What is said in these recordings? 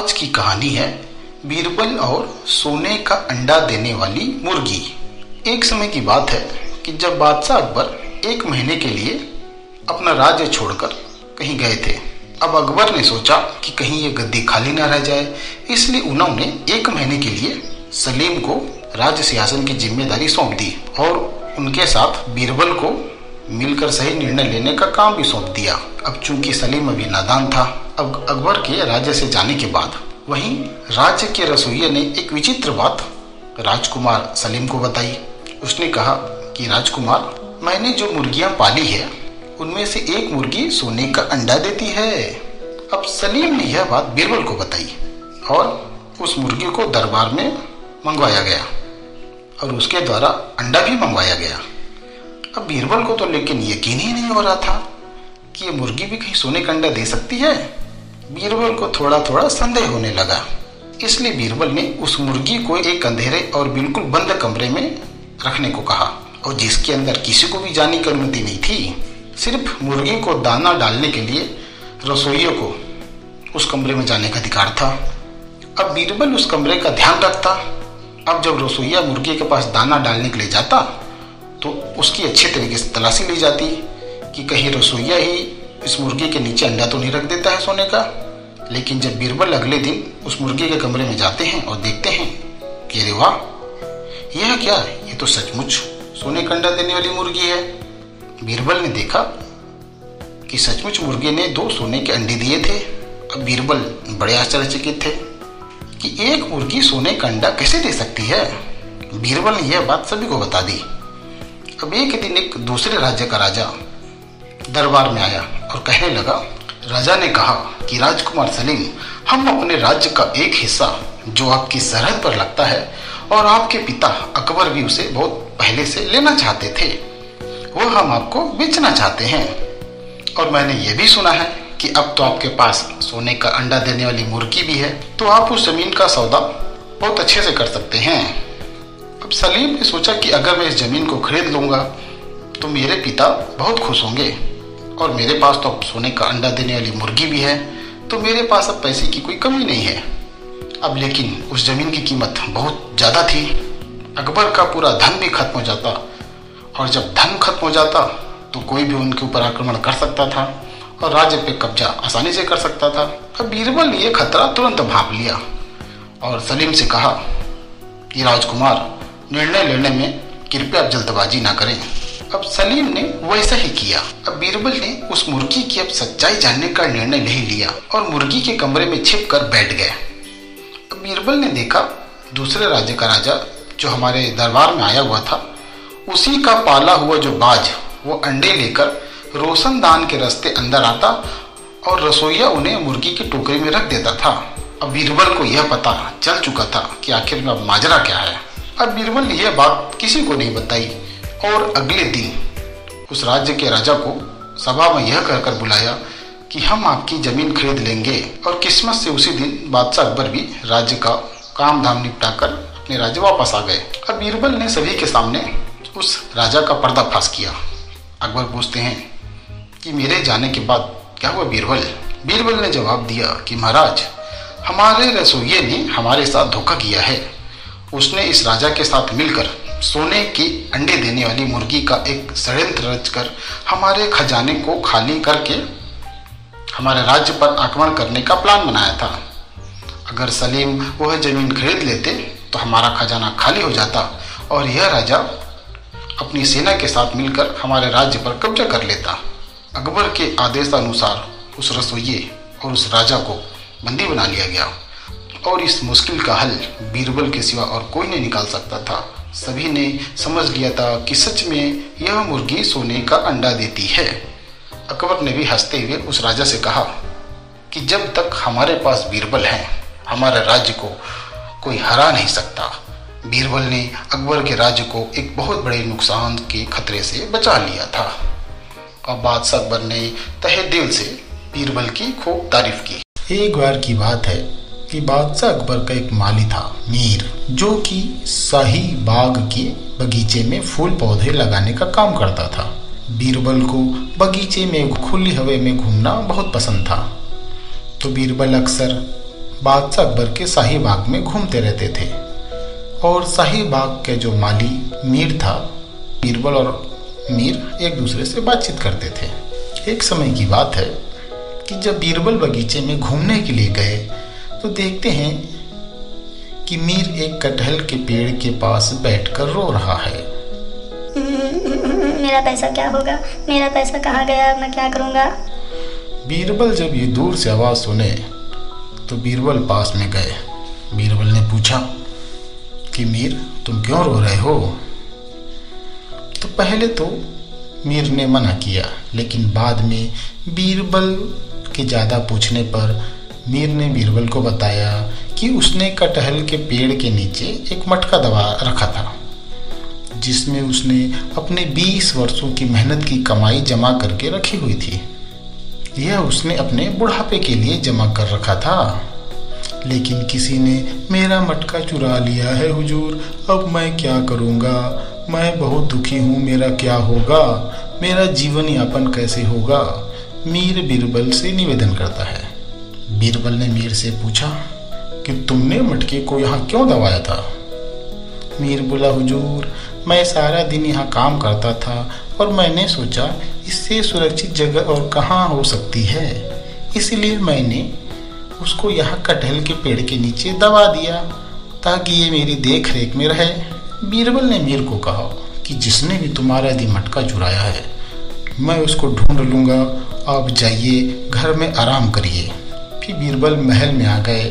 आज की कहानी है बीरबल और सोने का अंडा देने वाली मुर्गी। एक समय की बात है कि जब बादशाह अकबर 1 महीने के लिए अपना राज्य छोड़कर कहीं गए थे। अब अकबर ने सोचा कि कहीं ये गद्दी खाली ना रह जाए, इसलिए उन्होंने 1 महीने के लिए सलीम को राज्य सिंहासन की जिम्मेदारी सौंप दी और उनके साथ बीरबल को मिलकर सही निर्णय लेने का काम भी सौंप दिया। अब चूंकि सलीम अभी नादान था, अब अकबर के राज्य से जाने के बाद वहीं राज्य के रसोइये ने एक विचित्र बात राजकुमार सलीम को बताई। उसने कहा कि राजकुमार, मैंने जो मुर्गियां पाली है उनमें से एक मुर्गी सोने का अंडा देती है। अब सलीम ने यह बात बीरबल को बताई और उस मुर्गी को दरबार में मंगवाया गया और उसके द्वारा अंडा भी मंगवाया गया। अब बीरबल को तो लेकिन यकीन ही नहीं हो रहा था कि ये मुर्गी भी कहीं सोने का अंडा दे सकती है। बीरबल को थोड़ा थोड़ा संदेह होने लगा, इसलिए बीरबल ने उस मुर्गी को एक अंधेरे और बिल्कुल बंद कमरे में रखने को कहा और जिसके अंदर किसी को भी जाने की अनुमति नहीं थी। सिर्फ मुर्गी को दाना डालने के लिए रसोइये को उस कमरे में जाने का अधिकार था। अब बीरबल उस कमरे का ध्यान रखता। अब जब रसोइया मुर्गी के पास दाना डालने के लिए जाता तो उसकी अच्छे तरीके से तलाशी ली जाती कि कहीं रसोइया ही इस मुर्गी के नीचे अंडा तो नहीं रख देता है सोने का। लेकिन जब बीरबल अगले दिन उस मुर्गी के कमरे में जाते हैं और देखते हैं कि अरे वाह, यह क्या है, ये तो सचमुच सोने का अंडा देने वाली मुर्गी है। बीरबल ने देखा कि सचमुच मुर्गी ने 2 सोने के अंडे दिए थे। अब बीरबल बड़े आश्चर्यचकित थे कि एक मुर्गी सोने का अंडा कैसे दे सकती है। बीरबल ने यह बात सभी को बता दी। अब एक दिन एक दूसरे राज्य का राजा दरबार में आया और कहने लगा, राजा ने कहा कि राजकुमार सलीम, हम अपने राज्य का एक हिस्सा जो आपकी सरहद पर लगता है और आपके पिता अकबर भी उसे बहुत पहले से लेना चाहते थे, वो हम आपको बेचना चाहते हैं। और मैंने ये भी सुना है कि अब तो आपके पास सोने का अंडा देने वाली मुर्गी भी है, तो आप उस जमीन का सौदा बहुत अच्छे से कर सकते हैं। अब सलीम ने सोचा कि अगर मैं इस जमीन को खरीद लूंगा तो मेरे पिता बहुत खुश होंगे और मेरे पास तो अब सोने का अंडा देने वाली मुर्गी भी है, तो मेरे पास अब पैसे की कोई कमी नहीं है। अब लेकिन उस जमीन की कीमत बहुत ज़्यादा थी। अकबर का पूरा धन भी खत्म हो जाता और जब धन खत्म हो जाता तो कोई भी उनके ऊपर आक्रमण कर सकता था और राज्य पे कब्जा आसानी से कर सकता था। अब बीरबल ने यह खतरा तुरंत भांप लिया और सलीम से कहा कि राजकुमार, निर्णय लेने में कृपया जल्दबाजी ना करें। अब सलीम ने वैसा ही किया। अब बीरबल ने उस मुर्गी की अब सच्चाई जानने का निर्णय नहीं लिया और मुर्गी के कमरे में छिप कर बैठ गए। अब बीरबल ने देखा दूसरे राज्य का राजा जो हमारे दरबार में आया हुआ था, उसी का पाला हुआ जो बाज वो अंडे लेकर रोशनदान के रास्ते अंदर आता और रसोइया उन्हें मुर्गी की टोकरी में रख देता था। अब बीरबल को यह पता चल चुका था कि आखिर में अब माजरा क्या है। अब बीरबल ने यह बात किसी को नहीं बताई और अगले दिन उस राज्य के राजा को सभा में यह कहकर बुलाया कि हम आपकी जमीन खरीद लेंगे। और किस्मत से उसी दिन बादशाह अकबर भी राज्य का काम धाम निपटाकर अपने राज्य वापस आ गए। अब बीरबल ने सभी के सामने उस राजा का पर्दाफाश किया। अकबर पूछते हैं कि मेरे जाने के बाद क्या हुआ बीरबल? बीरबल ने जवाब दिया कि महाराज, हमारे रसोइये ने हमारे साथ धोखा किया है। उसने इस राजा के साथ मिलकर सोने की अंडे देने वाली मुर्गी का एक षड्यंत्र रचकर हमारे खजाने को खाली करके हमारे राज्य पर आक्रमण करने का प्लान बनाया था। अगर सलीम वह जमीन खरीद लेते तो हमारा खजाना खाली हो जाता और यह राजा अपनी सेना के साथ मिलकर हमारे राज्य पर कब्जा कर लेता। अकबर के आदेशानुसार उस रसोइये और उस राजा को बंदी बना लिया गया और इस मुश्किल का हल बीरबल के सिवा और कोई नहीं निकाल सकता था। सभी ने समझ लिया था कि सच में यह मुर्गी सोने का अंडा देती है। अकबर ने भी हंसते हुए उस राजा से कहा कि जब तक हमारे पास बीरबल है, हमारे राज्य को कोई हरा नहीं सकता। बीरबल ने अकबर के राज्य को एक बहुत बड़े नुकसान के खतरे से बचा लिया था। और बादशाह अकबर ने तहे दिल से बीरबल की खूब तारीफ की। एक बार की बात है कि बादशाह अकबर का एक माली था मीर, जो कि शाही बाग के बगीचे में फूल पौधे लगाने का काम करता था। बीरबल को बगीचे में खुली हवा में घूमना बहुत पसंद था, तो बीरबल अक्सर बादशाह अकबर के शाही बाग में घूमते रहते थे और शाही बाग के जो माली मीर था, बीरबल और मीर एक दूसरे से बातचीत करते थे। एक समय की बात है कि जब बीरबल बगीचे में घूमने के लिए गए तो देखते हैं कि मीर एक कटहल के पेड़ के पास बैठकर रो रहा है। मेरा पैसा क्या होगा? मेरा पैसा कहाँ गया? मैं क्या करूँगा? बीरबल जब ये दूर से आवाज सुने तो बीरबल पास में गए। बीरबल ने पूछा कि मीर, तुम क्यों रो रहे हो? तो पहले तो मीर ने मना किया, लेकिन बाद में बीरबल के ज़्यादा पूछने पर मीर ने बीरबल को बताया कि उसने कटहल के पेड़ के नीचे एक मटका दबा रखा था, जिसमें उसने अपने 20 वर्षों की मेहनत की कमाई जमा करके रखी हुई थी। यह उसने अपने बुढ़ापे के लिए जमा कर रखा था, लेकिन किसी ने मेरा मटका चुरा लिया है हुजूर। अब मैं क्या करूँगा? मैं बहुत दुखी हूँ। मेरा क्या होगा? मेरा जीवन यापन कैसे होगा? मीर बीरबल से निवेदन करता है। बीरबल ने मीर से पूछा कि तुमने मटके को यहाँ क्यों दबाया था? मीर बोला, हुजूर, मैं सारा दिन यहाँ काम करता था और मैंने सोचा इससे सुरक्षित जगह और कहाँ हो सकती है, इसलिए मैंने उसको यहाँ कटहल के पेड़ के नीचे दबा दिया ताकि ये मेरी देख रेख में रहे। बीरबल ने मीर को कहा कि जिसने भी तुम्हारा यदि मटका चुराया है मैं उसको ढूंढ लूँगा, आप जाइए घर में आराम करिए। फिर बीरबल महल में आ गए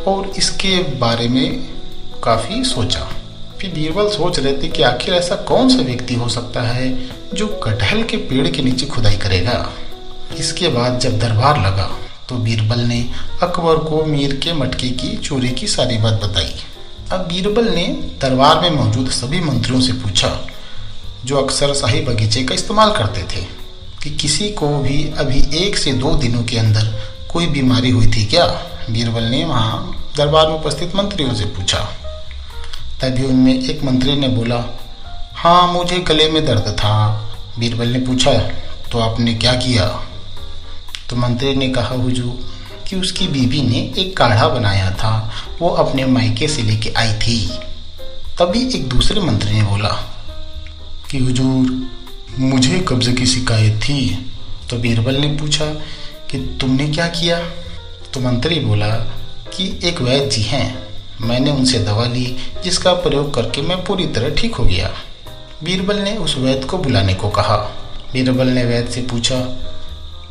और इसके बारे में काफ़ी सोचा। फिर बीरबल सोच रहे थे कि आखिर ऐसा कौन सा व्यक्ति हो सकता है जो कटहल के पेड़ के नीचे खुदाई करेगा। इसके बाद जब दरबार लगा तो बीरबल ने अकबर को मीर के मटके की चोरी की सारी बात बताई। अब बीरबल ने दरबार में मौजूद सभी मंत्रियों से पूछा, जो अक्सर शाही बगीचे का इस्तेमाल करते थे, कि किसी को भी अभी 1 से 2 दिनों के अंदर कोई बीमारी हुई थी क्या? बीरबल ने वहाँ दरबार में उपस्थित मंत्रियों से पूछा। तभी उनमें एक मंत्री ने बोला, हाँ, मुझे गले में दर्द था। बीरबल ने पूछा, तो आपने क्या किया? तो मंत्री ने कहा, हुजूर, कि उसकी बीवी ने एक काढ़ा बनाया था, वो अपने मायके से लेके आई थी। तभी एक दूसरे मंत्री ने बोला कि हुजूर, मुझे कब्ज़े की शिकायत थी। तो बीरबल ने पूछा कि तुमने क्या किया? तो मंत्री बोला कि एक वैद्य जी हैं, मैंने उनसे दवा ली जिसका प्रयोग करके मैं पूरी तरह ठीक हो गया। बीरबल ने उस वैद्य को बुलाने को कहा। बीरबल ने वैद्य से पूछा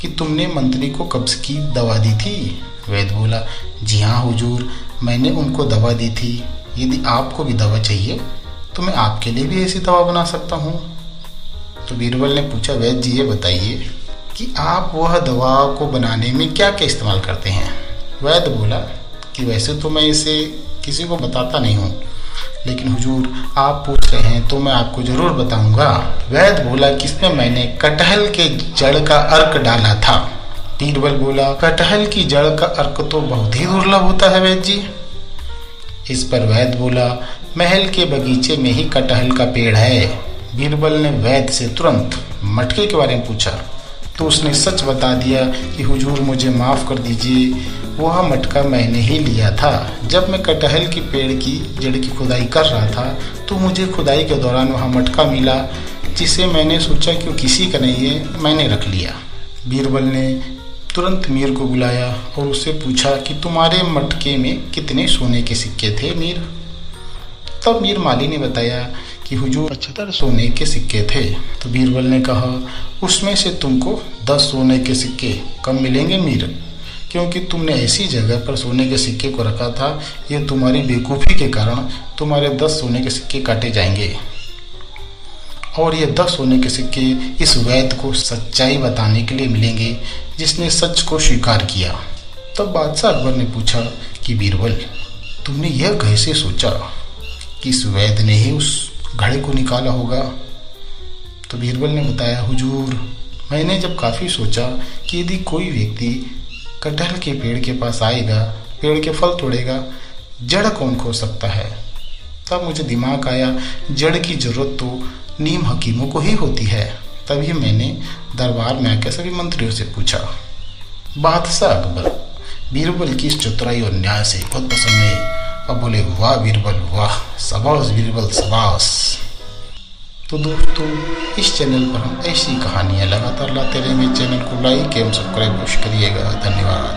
कि तुमने मंत्री को कब्ज़ की दवा दी थी? वैद्य बोला, जी हाँ हुजूर, मैंने उनको दवा दी थी। यदि आपको भी दवा चाहिए तो मैं आपके लिए भी ऐसी दवा बना सकता हूँ। तो बीरबल ने पूछा, वैद्य जी, ये बताइए कि आप वह दवा को बनाने में क्या क्या इस्तेमाल करते हैं? वैद्य बोला कि वैसे तो मैं इसे किसी को बताता नहीं हूँ, लेकिन हुजूर आप पूछ रहे हैं तो मैं आपको जरूर बताऊंगा। वैद्य बोला कि इसमें मैंने कटहल के जड़ का अर्क डाला था। बीरबल बोला, कटहल की जड़ का अर्क तो बहुत ही दुर्लभ होता है वैद्य जी। इस पर वैद्य बोला, महल के बगीचे में ही कटहल का पेड़ है। बीरबल ने वैद्य से तुरंत मटके के बारे में पूछा तो उसने सच बता दिया कि हुजूर मुझे माफ़ कर दीजिए, वह मटका मैंने ही लिया था। जब मैं कटहल के पेड़ की जड़ की खुदाई कर रहा था तो मुझे खुदाई के दौरान वहाँ मटका मिला, जिसे मैंने सोचा कि किसी का नहीं है, मैंने रख लिया। बीरबल ने तुरंत मीर को बुलाया और उससे पूछा कि तुम्हारे मटके में कितने सोने के सिक्के थे मीर? तब मीर माली ने बताया कि हुजूर 75 सोने के सिक्के थे। तो बीरबल ने कहा, उसमें से तुमको 10 सोने के सिक्के कम मिलेंगे मीर, क्योंकि तुमने ऐसी जगह पर सोने के सिक्के को रखा था। ये तुम्हारी बेवकूफ़ी के कारण तुम्हारे 10 सोने के सिक्के काटे जाएंगे और ये 10 सोने के सिक्के इस वैद्य को सच्चाई बताने के लिए मिलेंगे जिसने सच को स्वीकार किया। तब बादशाह अकबर ने पूछा कि बीरबल, तुमने यह कैसे सोचा कि इस वैद्य ने ही उस घड़े को निकाला होगा? तो बीरबल ने बताया, हुजूर, मैंने जब काफ़ी सोचा कि यदि कोई व्यक्ति कटहल के पेड़ के पास आएगा, पेड़ के फल तोड़ेगा, जड़ कौन खो सकता है, तब मुझे दिमाग आया जड़ की ज़रूरत तो नीम हकीमों को ही होती है। तभी मैंने दरबार में आकर सभी मंत्रियों से पूछा। बादशाह अकबर बीरबल की इस चतुराई और न्याय से बहुत पसंद है और बोले वाह बीरबल वाह, शाबाश बीरबल शाबाश। तो दोस्तों इस चैनल पर हम ऐसी कहानियाँ लगातार लाते रहेंगे। चैनल को लाइक एवं सब्सक्राइब करिएगा। धन्यवाद।